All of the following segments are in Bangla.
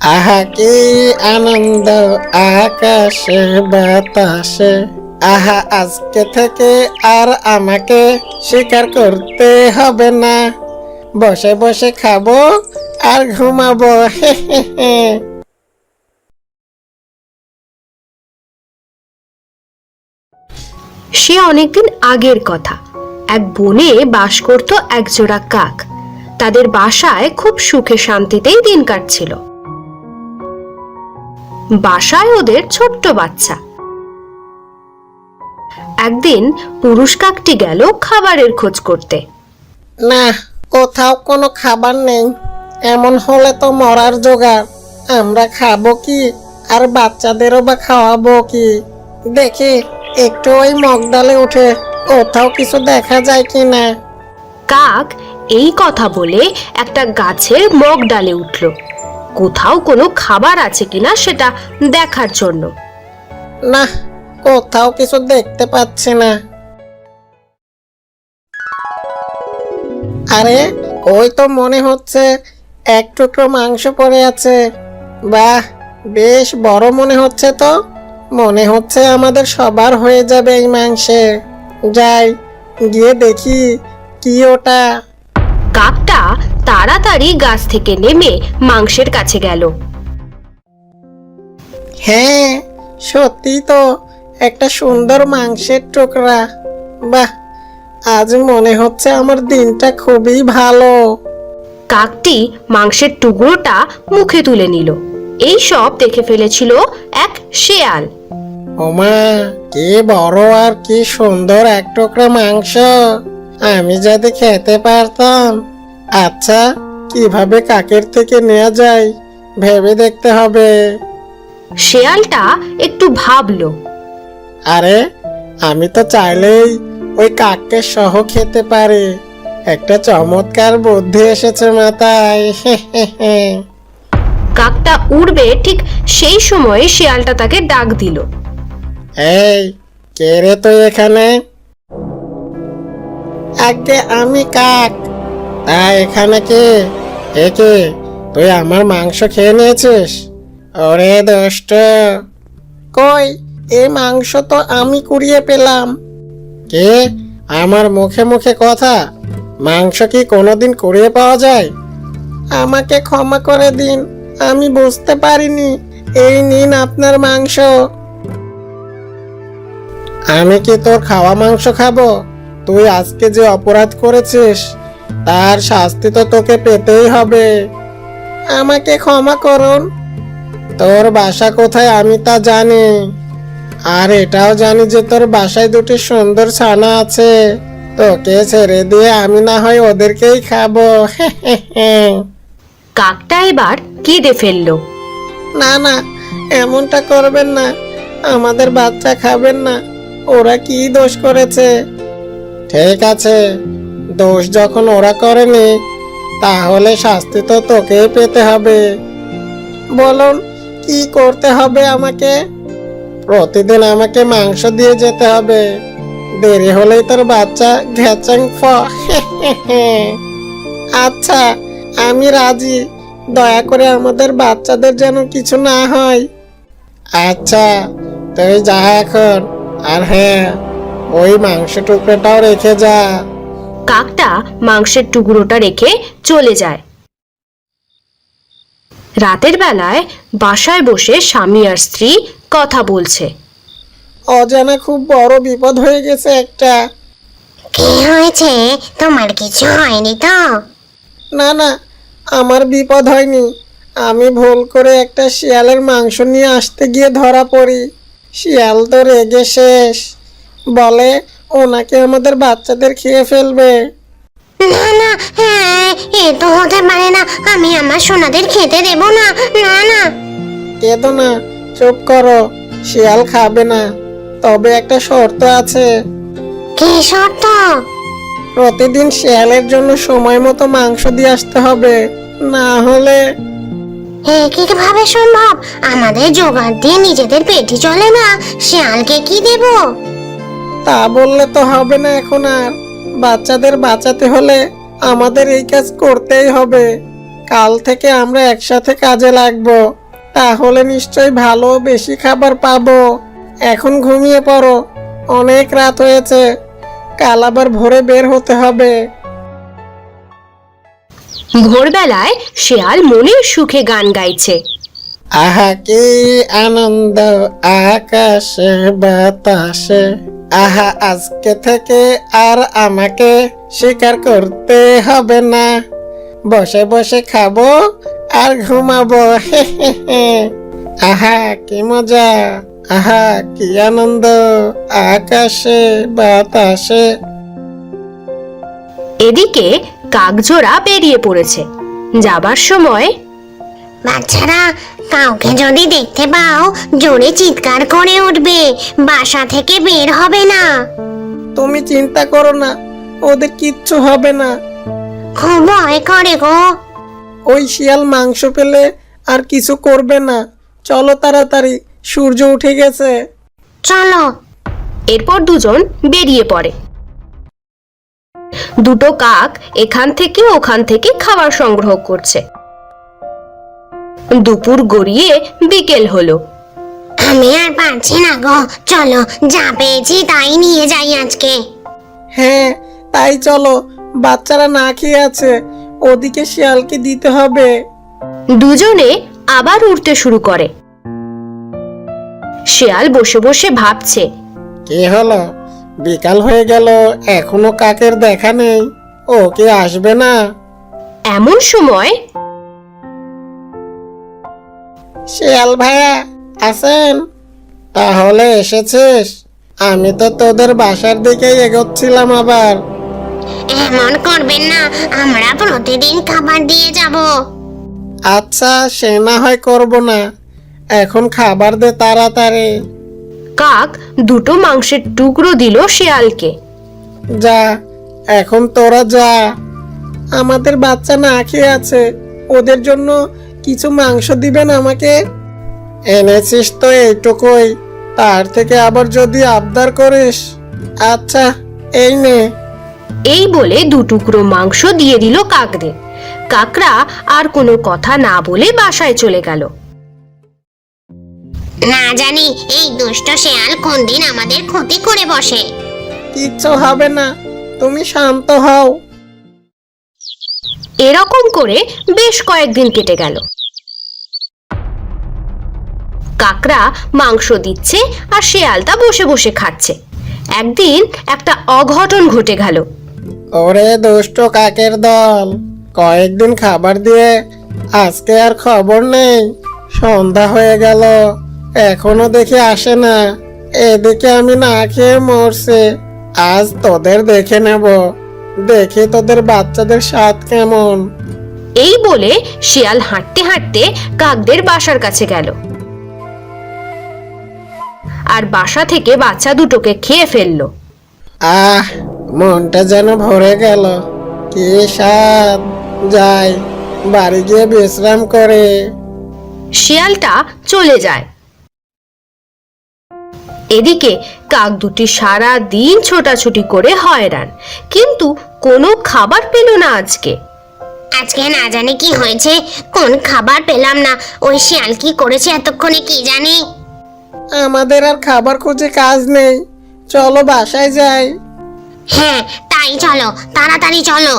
আহা কি আনন্দ আকাশে বাতাসে। আহা আজকে থেকে আর আমাকে স্বীকার করতে হবে না, বসে বসে খাবো আর ঘুমাবো। হে হে হে। সে অনেকদিন আগের কথা। এক বনে বাস করত একজোড়া কাক। তাদের বাসায় খুব সুখে শান্তিতেই দিন কাটছিল। বাসায় ওদের ছোট্ট বাচ্চা। একদিন পুরুষ কাকটি গেল খাবারের খোঁজ করতে। না, কোথাও কোনো খাবার নেই। এমন হলে তো মরার জোগাড়। আমরা খাবো কি আর বাচ্চাদেরও বা খাওয়াবো কি? দেখি একটু ওই মগডালে উঠে কোথাও কিছু দেখা যায় কি না। কাক এই কথা বলে একটা গাছের মগ ডালে উঠল, কোথাও কোনো খাবার আছে কিনা সেটা দেখার জন্য। না, কোথাও কিছু দেখতে পাচ্ছি না। আরে, ওই তো মনে হচ্ছে এক টুকরো মাংস পড়ে আছে। বাহ, বেশ বড় মনে হচ্ছে তো। মনে হচ্ছে আমাদের সবার হয়ে যাবে এই মাংসে। যাই, গিয়ে দেখি কি ওটা। কাকটা তাড়াতাড়ি গাছ থেকে নেমে মাংসের কাছে গেল। হ্যাঁ, সত্যি তো একটা সুন্দর মাংসের টুকরা। বাহ, আজ মনে হচ্ছে আমার দিনটা খুবই ভালো। কাকটি মাংসের টুকরোটা মুখে তুলে নিল। এই সব দেখে ফেলেছিল এক শেয়াল। ওমা, কি বড় আর কি সুন্দর এক টুকরা মাংস। আমি যদি খেতে পারতাম। আচ্ছা, কিভাবে কাকের থেকে নেওয়া যায় ভেবে দেখতে হবে। শেয়ালটা একটু ভাবলো। আরে, আমি তো চাইলেই ওই কাককে সহ খেতে পারি। একটা চমৎকার বুদ্ধি এসেছে মাথায়। হে হে হে। কাকটা উড়বে ঠিক সেই সময়ে শেয়ালটা তাকে ডাক দিল। এই, কে রে তুই এখানে? আগে আমি কাক। তা এখানে কে? কে? তুই আমার মাংস খেয়ে নিয়েছিস? ওরে দুষ্ট! কই, এই মাংস তো আমি কুড়িয়ে পেলাম। কে? আমার মুখে মুখে কথা? মাংস কি কোনোদিন কুড়িয়ে পাওয়া যায়? আমাকে ক্ষমা করে দিন, আমি বুঝতে পারিনি। এই নিন আপনার মাংস। আমি কি তোর খাওয়া মাংস খাবো? তুই আজকে যে অপরাধ করেছিস তার শাস্তি তো তোকে পেতেই হবে। আমাকে ক্ষমা করুন। তোর বাসা কোথায় আমি তা জানি, আর এটাও জানি যে তোর বাসায় দুটি সুন্দর ছানা আছে। তোকে ছেড়ে দিয়ে আমি না হয় ওদেরকেই খাবো। কাকটা এবার কেঁদে ফেললো। না না, এমনটা করবেন না। আমাদের বাচ্চা খাবেন না। ওরা কি দোষ করেছে? ঠিক আছে, দোষ যখন ওরা করেনি তাহলে শাস্তি তো তোকেই পেতে হবে। বলুন, কি করতে হবে আমাকে? প্রতিদিন আমাকে মাংস দিয়ে যেতে হবে। দেরি হলেই তোর বাচ্চা ঘ্যাচাং ফ। আচ্ছা, আমি রাজি। দয়া করে আমাদের বাচ্চাদের যেন কিছু না হয়। আচ্ছা, তুই যা এখন। আর হ্যাঁ, ওই মাংস টুকরোটাও রেখে যা। কাকটা মাংসের টুকরোটা রেখে চলে যায়। রাতের বেলায় বাসায় বসে স্বামী আর স্ত্রী কথা বলছে। অজানা খুব বড় বিপদ হয়ে গেছে একটা। কি হয়েছে? তোমার কিছু হয়নি তো? না না, আমার বিপদ হয়নি। আমি ভুল করে একটা শিয়ালের মাংস নিয়ে আসতে গিয়ে ধরা পড়ি। শিয়াল তো রেগে শেষ, বলে ওনাকে আমাদের বাচ্চাদের খেয়ে ফেলবে। না না, হ্যাঁ, এ তো হতে পারে না। আমি আমার সোনাদের খেতে দেব না। না না। কেঁদো না, চুপ করো। শিয়াল খাবে না, তবে একটা শর্ত আছে। কি শর্ত? প্রতিদিন শিয়ালের জন্য সময় মতো মাংস দিয়ে আসতে হবে, না হলে। কিভাবে সম্ভব? আমাদের জোগাড় দিয়ে নিজেদের পেটই চলে না, শিয়ালকে কি দেব? তা বললে তো হবে না এখন আর। বাচ্চাদের বাঁচাতে হলে আমাদের এই কাজ করতেই হবে। কাল থেকে আমরা একসাথে কাজে লাগবো, তাহলে নিশ্চয়ই ভালো বেশি খাবার পাবো। এখন ঘুমিয়ে পড়ো, অনেক রাত হয়েছে, কাল আবার ভোরে বের হতে হবে। ভোরবেলায় শিয়াল মনের সুখে গান গাইছে। আহা কি আনন্দ আকাশে বাতাসে, আহা আজকে থেকে আর আমাকে শিকার করতে হবে না, বসে বসে খাবো আর ঘুমাবো। হে হে হে। আহা কি মজা, আহা কি আনন্দ আকাশে বাতাসে। এদিকে কাকজোড়া বেরিয়ে পড়েছে। যাবার সময় বাচ্চারা, কাউকে যদি দেখতে পাও জোরে চিৎকার করে উঠবে, বাসা থেকে বের হবে না। তুমি চিন্তা করো না, ওদের কিচ্ছু হবে না। খুব ভয় করে গো। ওই শিয়াল মাংস পেলে আর কিছু করবে না। চলো তাড়াতাড়ি, সূর্য উঠে গেছে। চলো। এরপর দুজন বেরিয়ে পড়ে। দুটো কাক এখান থেকে ওখান থেকে খাবার সংগ্রহ করছে। দুপুর গড়িয়ে বিকেল হলো। আমি আর পারছি না গো, চলো যা পেয়েছি তাই নিয়ে যাই আজকে। হ্যাঁ তাই চলো, বাচ্চারা না খেয়ে আছে, ওদিকে শিয়ালকে দিতে হবে। দুজনে আবার উড়তে শুরু করে। শিয়াল বসে বসে ভাবছে, কি হলো, বিকাল হয়ে গেল, এখনো কাকের দেখা নেই, ও কি আসবে না? এমন সময় শিয়াল ভাইয়া আছেন? তাহলে এসেছিস? আমি তো তোদের বাসার দিকেই এগোচ্ছিলাম আবার। এমন করবেন না, আমরা প্রতিদিন খাবার দিয়ে যাব। আচ্ছা সে না হয় করবো না, এখন খাবার দে তাড়াতাড়ি। কাক দুটো মাংসের টুকরো দিল শিয়ালকে। যা, এখন তোরা যা, আমাদের বাচ্চা না খেয়ে আছে, ওদের জন্য কিছু মাংস দিবেন আমাকে। এনেছিস তো এইটুকুই, তার থেকে আবার যদি আবদার করিস, আচ্ছা এই নে। এই বলে দু টুকরো মাংস দিয়ে দিল কাকদের। কাকরা আর কোনো কথা না বলে বাসায় চলে গেল। না জানি এই দুষ্ট শেয়াল কোন দিন আমাদের ক্ষতি করে বসে। কিচ্ছু হবে না, তুমি শান্ত হও। এরকম করে বেশ কয়েকদিন কেটে গেল। কাকরা মাংস দিচ্ছে আর শেয়ালটা বসে বসে খাচ্ছে। একদিন একটা অঘটন ঘটে গেল। ওরে দুষ্ট কাকের দল, কয়েকদিন খাবার দিয়ে আজকে আর খবর নেই। সন্ধ্যা হয়ে গেল, এখনো দেখি আসে না। এদিকে আমি না খেয়ে মরছি। আজ তোদের দেখে নেব, দেখি তোদের বাচ্চাদের স্বাদ কেমন। এই বলে শিয়াল হাঁটতে হাঁটতে কাকদের বাসার কাছে গেল আর বাসা থেকে বাচ্চা দুটোকে খেয়ে ফেললো। আহ, মনটা যেন ভরে গেল, কি স্বাদ। যাই, বাড়ি গিয়ে বিশ্রাম করে। শিয়ালটা চলে যায়। এদিকে কাক দুটি সারা দিন ছোটাছুটি করে হয়রান, কিন্তু কোনো খাবার পেল না আজকে। আজকে না জানি কি হয়েছে, কোন খাবার পেলাম না। ওই শিয়াল কি করেছে এতক্ষণে কি জানি। আমাদের আর খাবার খুঁজে কাজ নেই, চলো বাসায় যাই। হ্যাঁ তাই চলো, তাড়াতাড়ি চলো।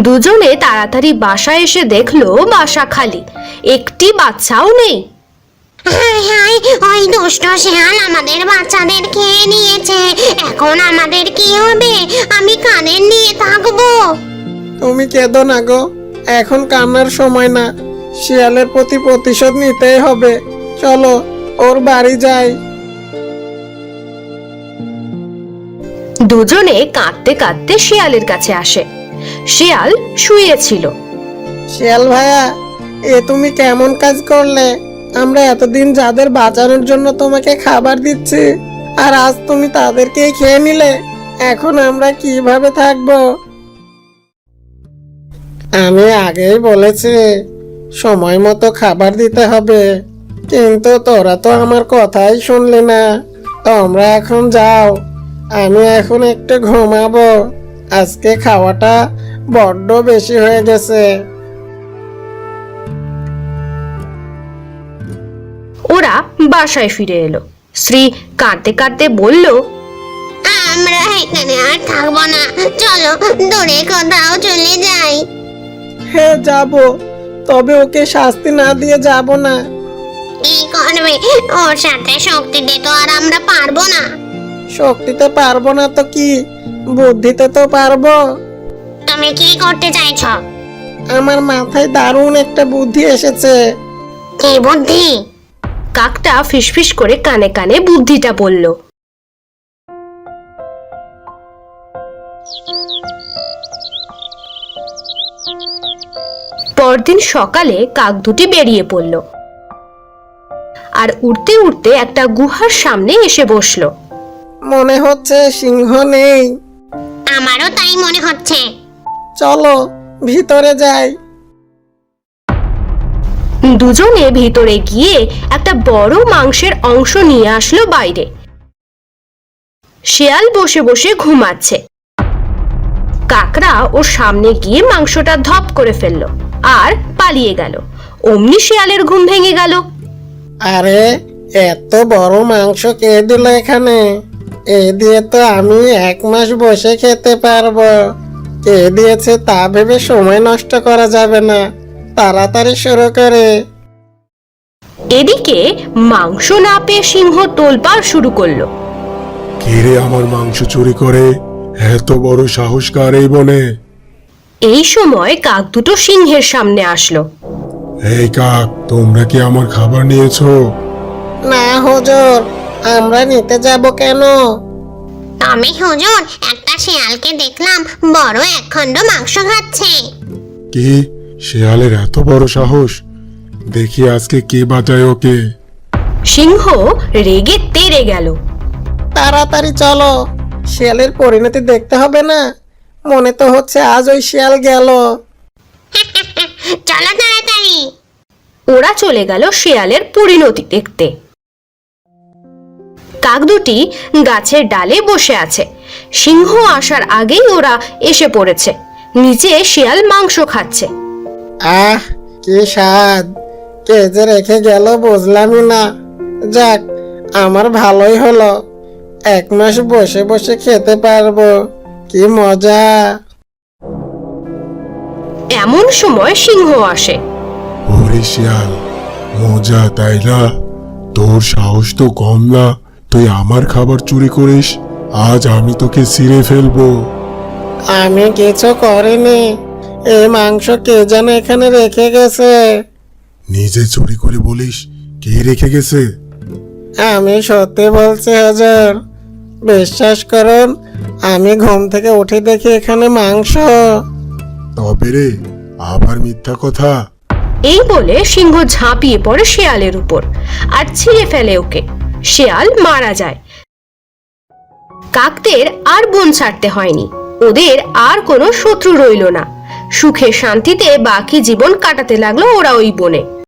দুজনে তাড়াতাড়ি বাসায় এসে দেখলো বাসা খালি, একটি বাচ্চাও নেই। হায় হায়, ওই দুষ্ট শিয়াল আমাদের বাচ্চাদের খেয়ে নিয়েছে। এখন আমাদের কি হবে? আমি কাদের নিয়ে থাকবো? তুমি কেঁদো না গো, এখন কান্নার সময় না, শিয়ালের প্রতি প্রতিশোধ নিতেই হবে। চলো ওর বাড়ি যাই। দুজনে কাঁদতে কাঁদতে শিয়ালের কাছে আসে। শিয়াল শুয়েছিল। শিয়াল ভাইয়া, এ তুমি কেমন কাজ করলে? আমরা এতদিন যাদের বাঁচানোর জন্য তোমাকে খাবার দিচ্ছি, আর আজ তুমি তাদেরকেই খেয়ে নিলে। এখন আমরা কিভাবে থাকবো? আমি আগেই বলেছি সময় মতো খাবার দিতে হবে, কিন্তু তোরা তো আমার কথাই শুনলি না। তোমরা এখন যাও, আমি এখন একটু ঘুমাবো। আজকে খাওয়াটা বড্ড বেশি হয়ে গেছে। ওরা বাসায় ফিরে এলো। শ্রী কাঁদতে কাঁদতে বলল, আমরা এখানে আর থাকবো না, চলো দূরে কোথাও চলে যাই। হ্যাঁ যাব, তবে ওকে শাস্তি না দিয়ে যাব না। কি করবে? ওর সাথে শক্তিতে তো আর আমরা পারবো না। শক্তিতে পারবো না তো কি, বুদ্ধিতে তো পারবো। তুমি কি করতে চাইছো? আমার মাথায় দারুণ একটা বুদ্ধি এসেছে। কি বুদ্ধি? কাকটা ফিসফিস করে কানে কানে বুদ্ধিটা বলল। পরদিন সকালে কাক দুটি বেরিয়ে পড়ল আর উড়তে উড়তে একটা গুহার সামনে এসে বসলো। মনে হচ্ছে সিংহ নেই। আমারও তাই মনে হচ্ছে। চলো ভিতরে যাই। দুজনে ভিতরে গিয়ে একটা বড় মাংসের অংশ নিয়ে আসলো বাইরে। শেয়াল বসে বসে ঘুমাচ্ছে। কাকড়া ওর সামনে গিয়ে মাংসটা ধপ করে ফেললো আর পালিয়ে গেল। অমনি শেয়ালের ঘুম ভেঙে গেল। আরে এত বড় মাংস কে দিল এখানে? এই দিয়ে তো আমি 1 মাস বসে খেতে পারবো। কে দিয়েছে তা ভেবে সময় নষ্ট করা যাবে না, তাড়াতাড়ি শুরু করে। এদিকে মাংস না পেয়ে সিংহ তোলপাড় শুরু করলো। কে রে আমার মাংস চুরি করে? এত বড় সাহস কার এই বনে? এই সময় কাক দুটো সিংহের সামনে আসলো। এই কাক, তোমরা কি আমার খাবার নিয়েছো? না হুজুর, আমরা নিতে যাব কেন? আমি হুজুর একটা শিয়ালকে দেখলাম বড় 1 খণ্ড মাংস খাচ্ছে। কি, শেয়ালের এত বড় সাহস? দেখি আজকে কে বাঁচায় ওকে। সিংহ রেগে তেড়ে গেল। তাড়াতাড়ি চলো, শিয়ালের পরিণতি দেখতে হবে না? মনে তো হচ্ছে আজ ওই শিয়াল গেল। চলো তাড়াতাড়ি। ওরা চলে গেল শিয়ালের পরিণতি দেখতে। কাক দুটি গাছের ডালে বসে আছে। সিংহ আসার আগেই ওরা এসে পড়েছে। নিচে শিয়াল মাংস খাচ্ছে। আহ কি স্বাদ! কে যে রেখে গেল বুঝলামই না। যাক, আমার ভালোই হলো, 1 মাস বসে বসে খেতে পারবো। কি মজা! এমন সময় সিংহ আসে। ওরে শিয়াল, মজা তাই না? তোর সাহস তো কম না, তুই আমার খাবার চুরি করিস। আজ আমি তোকে ছিঁড়ে ফেলবো। আমি কিছু করিনি, এই মাংস কে যেন এখানে রেখে গেছে। নিজে চুরি করে বলিস কে রেখে গেছে? আমি সত্যি বলছি হুজুর, বিশ্বাস করুন। আমি ঘুম থেকে উঠে দেখি এখানে মাংস। তবে রে, আবার মিথ্যা কথা? এই বলে সিংহ ঝাঁপিয়ে পড়ে শিয়ালের উপর আর ছিঁড়ে ফেলে ওকে। শিয়াল মারা যায়। কাকদের আর বন ছাড়তে হয়নি। ওদের আর কোনো শত্রু রইল না। সুখে শান্তিতে বাকি জীবন কাটাতে লাগলো ওরা ওই বনে।